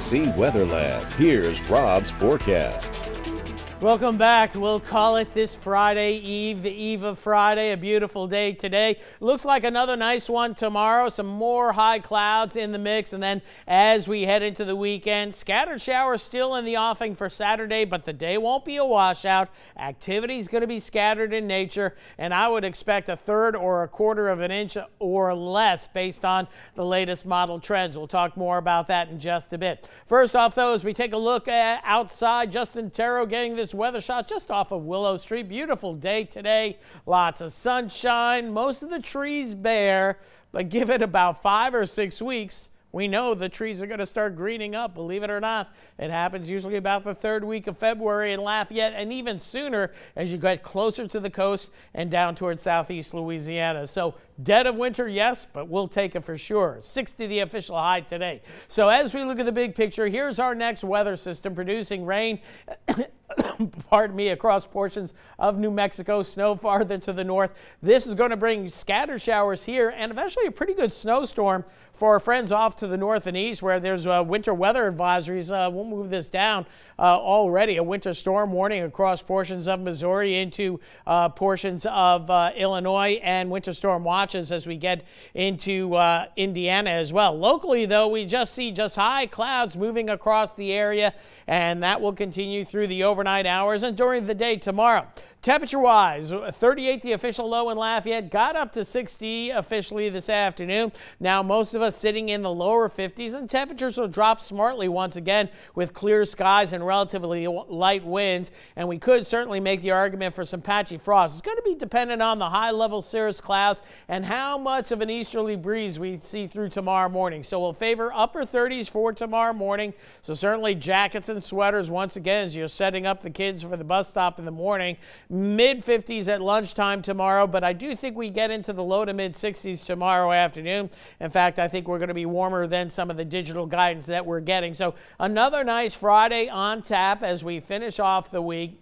Weather Lab. Here's Rob's forecast. Welcome back. We'll call it this Friday Eve, the eve of Friday, a beautiful day today. Looks like another nice one tomorrow. Some more high clouds in the mix. And then as we head into the weekend, scattered showers still in the offing for Saturday, but the day won't be a washout. Activity is going to be scattered in nature, and I would expect a third or a quarter of an inch or less based on the latest model trends. We'll talk more about that in just a bit. First off, though, as we take a look at outside, Justin Terro getting this weather shot just off of Willow Street. Beautiful day today. Lots of sunshine. Most of the trees bare, but give it about 5 or 6 weeks. We know the trees are going to start greening up, believe it or not. It happens usually about the third week of February in Lafayette, and even sooner as you get closer to the coast and down towards southeast Louisiana. So dead of winter, yes, but we'll take it for sure. 60 the official high today. So as we look at the big picture, here's our next weather system producing rain pardon me, across portions of New Mexico, snow farther to the north. This is going to bring scattered showers here and eventually a pretty good snowstorm for our friends off to the north and east where there's winter weather advisories. We'll move this down already. A winter storm warning across portions of Missouri into portions of Illinois, and winter storm watches as we get into Indiana as well. Locally, though, we just see high clouds moving across the area, and that will continue through the overnight hours and during the day tomorrow. Temperature-wise, 38 the official low in Lafayette, got up to 60 officially this afternoon. Now most of us sitting in the lower 50s, and temperatures will drop smartly once again with clear skies and relatively light winds, and we could certainly make the argument for some patchy frost. It's going to be dependent on the high-level cirrus clouds and how much of an easterly breeze we see through tomorrow morning. So we'll favor upper 30s for tomorrow morning, so certainly jackets and sweaters once again as you're setting up the kids for the bus stop in the morning. Mid 50s at lunchtime tomorrow, but I do think we get into the low to mid 60s tomorrow afternoon. In fact, I think we're going to be warmer than some of the digital guidance that we're getting. So another nice Friday on tap as we finish off the week.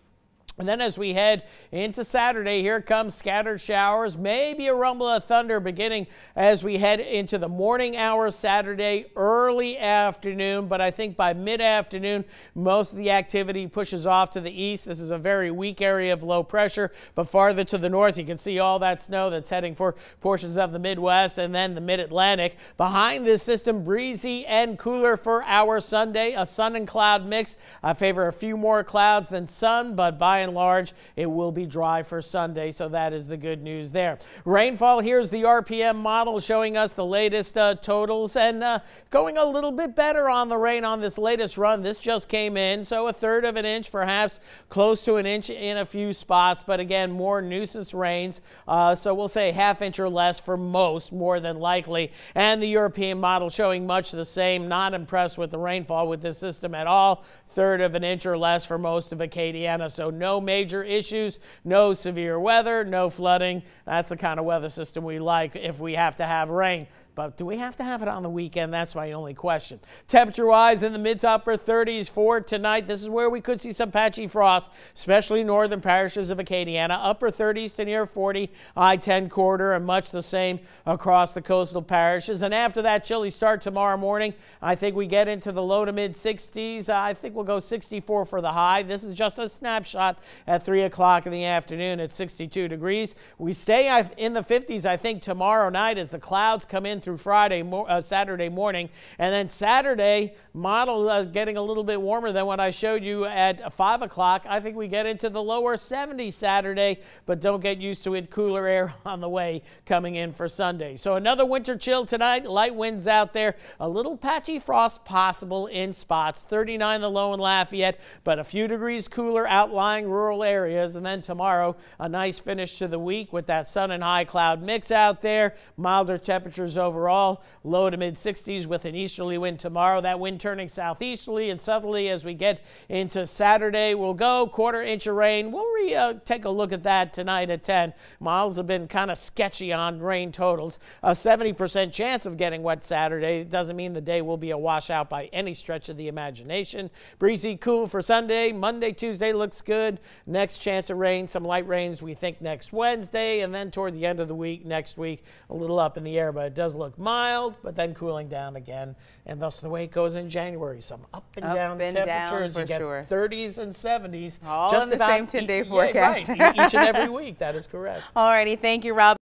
And then as we head into Saturday, here comes scattered showers, maybe a rumble of thunder beginning as we head into the morning hours Saturday, early afternoon. But I think by mid-afternoon, most of the activity pushes off to the east. This is a very weak area of low pressure, but farther to the north, you can see all that snow that's heading for portions of the Midwest and then the Mid-Atlantic. Behind this system, breezy and cooler for our Sunday, a sun and cloud mix. I favor a few more clouds than sun, but by and large, it will be dry for Sunday, so that is the good news there. Rainfall, here's the RPM model showing us the latest totals, and going a little bit better on the rain on this latest run. This just came in, so a third of an inch, perhaps close to an inch in a few spots, but again, more nuisance rains, so we'll say half inch or less for most, more than likely. And the European model showing much the same. Not impressed with the rainfall with this system at all. Third of an inch or less for most of Acadiana, so no major issues, no severe weather, no flooding. That's the kind of weather system we like if we have to have rain. But do we have to have it on the weekend? That's my only question. Temperature-wise, in the mid to upper 30s for tonight. This is where we could see some patchy frost, especially northern parishes of Acadiana. Upper 30s to near 40, I-10 corridor, and much the same across the coastal parishes. And after that chilly start tomorrow morning, I think we get into the low to mid 60s. I think we'll go 64 for the high. This is just a snapshot at 3 o'clock in the afternoon at 62 degrees. We stay in the 50s, I think, tomorrow night as the clouds come in through Saturday morning. And then Saturday, model getting a little bit warmer than what I showed you at 5 o'clock. I think we get into the lower 70s Saturday, but don't get used to it. Cooler air on the way coming in for Sunday. So another winter chill tonight. Light winds out there. A little patchy frost possible in spots. 39 the low in Lafayette, but a few degrees cooler outlying rural areas. And then tomorrow, a nice finish to the week with that sun and high cloud mix out there. Milder temperatures overall, low to mid 60s with an easterly wind tomorrow. That wind turning southeasterly and southerly as we get into Saturday. We'll go quarter inch of rain. We'll take a look at that tonight at 10. Models have been kind of sketchy on rain totals. A 70% chance of getting wet Saturday. It doesn't mean the day will be a washout by any stretch of the imagination. Breezy, cool for Sunday. Monday, Tuesday looks good. Next chance of rain, some light rains we think next Wednesday, and then toward the end of the week, next week, a little up in the air, but it does look look mild, but then cooling down again. And that's the way it goes in January. Some up and down temperatures. For you get sure. 30s and 70s. All just in the about same 10-day forecast. Right, each and every week. That is correct. All righty. Thank you, Rob.